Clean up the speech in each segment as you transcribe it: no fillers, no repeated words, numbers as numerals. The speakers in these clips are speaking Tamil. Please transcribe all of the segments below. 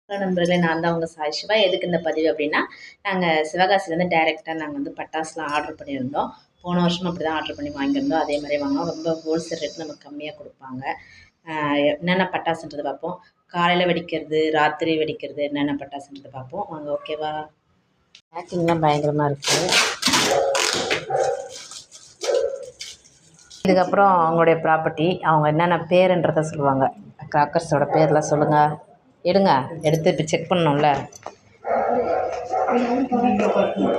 நண்பர்களே, நான் தான் உங்கள் சாய் சிவா. எதுக்கு இந்த பதிவு அப்படின்னா, நாங்கள் சிவகாசிலேருந்து டைரெக்டாக நாங்கள் வந்து பட்டாசுலாம் ஆர்டர் பண்ணியிருந்தோம். போன வருஷமும் அப்படி தான் ஆர்டர் பண்ணி வாங்கியிருந்தோம். அதே மாதிரி வாங்கினோம். ரொம்ப ஹோல்சேல் ரேட் நமக்கு கம்மியாக கொடுப்பாங்க. என்னென்ன பட்டாசுன்றது பார்ப்போம். காலையில் வெடிக்கிறது, ராத்திரி வெடிக்கிறது, என்னென்ன பட்டாசுன்றது பார்ப்போம் வாங்க. ஓகேவா? பேக்கிங்லாம் பயங்கரமாக இருக்குது. இதுக்கப்புறம் அவங்களுடைய ப்ராப்பர்ட்டி, அவங்க என்னென்ன பேருன்றதை சொல்லுவாங்க. கிராக்கர்ஸோட பேர்லாம் சொல்லுங்கள். எடுங்க, எடுத்து இப்போ செக் பண்ணணும்ல.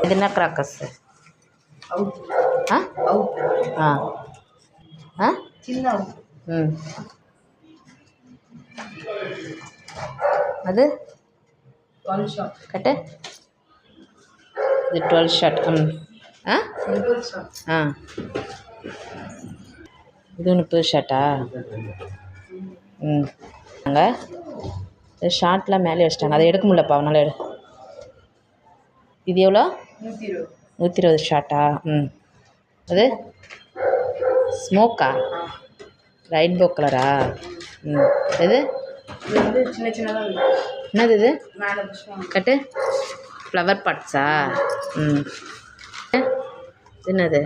இது என்ன கிராக்கர்ஸு? ஆ ஆ ஆ ம் அது கட்டு. இது 12 ஷாட். ஆ ஆ இது 30 ஷாட்டா? நாங்கள் ஷார்ட்லாம் மேலே வச்சிட்டாங்க. அதை எடுக்க முடியலப்பா அவனால். இது எவ்வளோ? 120 ஷார்ட்டா? அது ஸ்மோக்கா? ரெயின்போ கலரா? இது சின்ன சின்னதாக என்னது? இது கட்டு. ஃப்ளவர் பாட்ஸா? என்னது?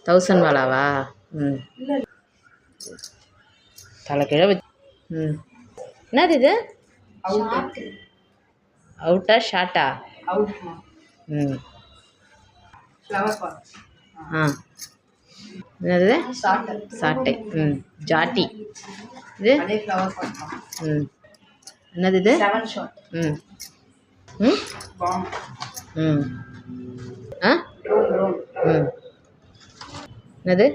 1000 வாலாவா? தலைக்கீழே வச்சு. என்னது இது? அவுட்டா ஷார்ட்டா? ஆ என்னது? சாட்டை. ஜாட்டி. இது என்னது? இது ஆ என்னது?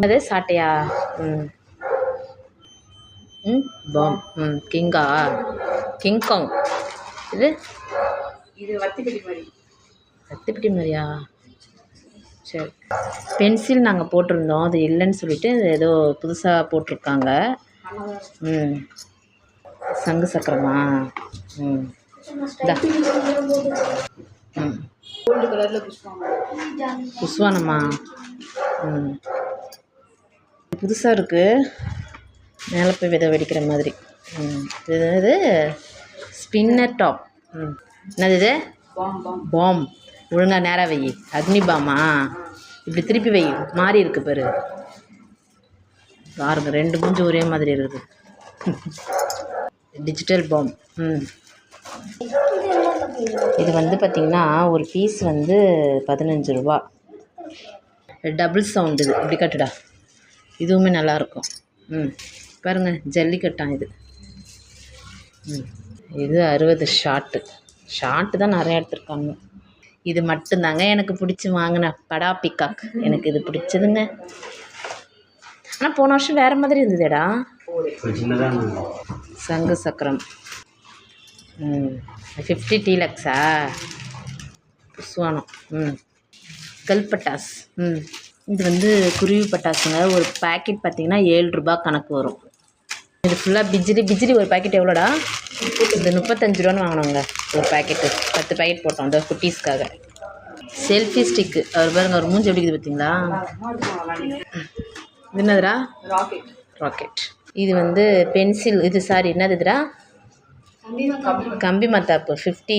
அது சாட்டையா? பாம். கிங்கா? கிங்காங். இது வத்திப்பட்டி மாதிரியா? சரி. பென்சில் நாங்கள் போட்டிருந்தோம், அது இல்லைன்னு சொல்லிவிட்டு ஏதோ புதுசாக போட்டிருக்காங்க. சங்கு சக்கரமா? புஷ்வானமா? புதுசாக இருக்குது. மேலே போய் விதை வெடிக்கிற மாதிரி. இது ஸ்பின்னர் டாப். என்னது இது? பாம். ஒழுங்காக நேராக வை. அக்னி பாமா? இப்படி திருப்பி வை. மாறி இருக்கு பாரு. பாருங்க, 2 மூஞ்சி ஒரே மாதிரி இருக்குது. Digital bomb. இது வந்து பார்த்திங்கன்னா ஒரு பீஸ் வந்து 15 ரூபா. Double sound. இது இப்படி கட்டுடா. இதுவுமே நல்லாயிருக்கும். பாருங்கள், ஜல்லிக்கட்டான் இது. இது 60 ஷார்ட்டு தான் நிறையா எடுத்துருக்காங்க. இது மட்டும்தாங்க எனக்கு பிடிச்சி வாங்கின படா பிக்காக். எனக்கு இது பிடிச்சதுங்க. ஆனால் போன வருஷம் வேறு மாதிரி இருந்ததுடா. சங்கு சக்கரம். 50 டீலக்ஸா? புஷ்வானம். கல்பட்டாஸ். இது வந்து குருவி பட்டாசுங்க. ஒரு பேக்கெட் பார்த்திங்கன்னா 7 ரூபா கணக்கு வரும். இது ஃபுல்லாக பிஜிலி. ஒரு பேக்கெட் எவ்வளோடா? இது 35 ரூபான்னு வாங்கினோங்க ஒரு பேக்கெட்டு. 10 பேக்கெட் போட்டோம் அந்த குட்டீஸ்க்காக. Selfie stick. அவர் பாருங்க, அவர் மூஞ்சி எப்படி இருக்குது பார்த்தீங்களா? இது என்னதுடா? ராக்கெட். இது வந்து பென்சில். இது சாரி, என்னதுடா? கம்பி மத்தாப்பு. 50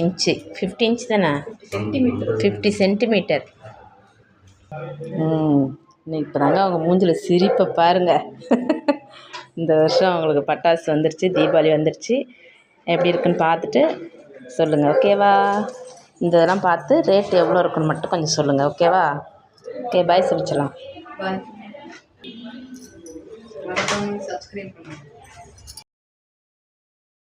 இன்ச்சு தானே? 50 சென்டிமீட்டர். இப்போ தாங்க அவங்க மூஞ்சில் சிரிப்பை பாருங்கள். இந்த வருஷம் அவங்களுக்கு பட்டாசு வந்துருச்சு, தீபாவளி வந்துருச்சு. எப்படி இருக்குன்னு பார்த்துட்டு சொல்லுங்கள். ஓகேவா? இந்த இதெல்லாம் பார்த்து ரேட் எவ்வளோ இருக்குன்னு மட்டும் கொஞ்சம் சொல்லுங்கள். ஓகேவா? ஓகே, பாய் சொல்லிச்சலாம். சப்ஸ்கிரைப் பண்ணுங்கள்.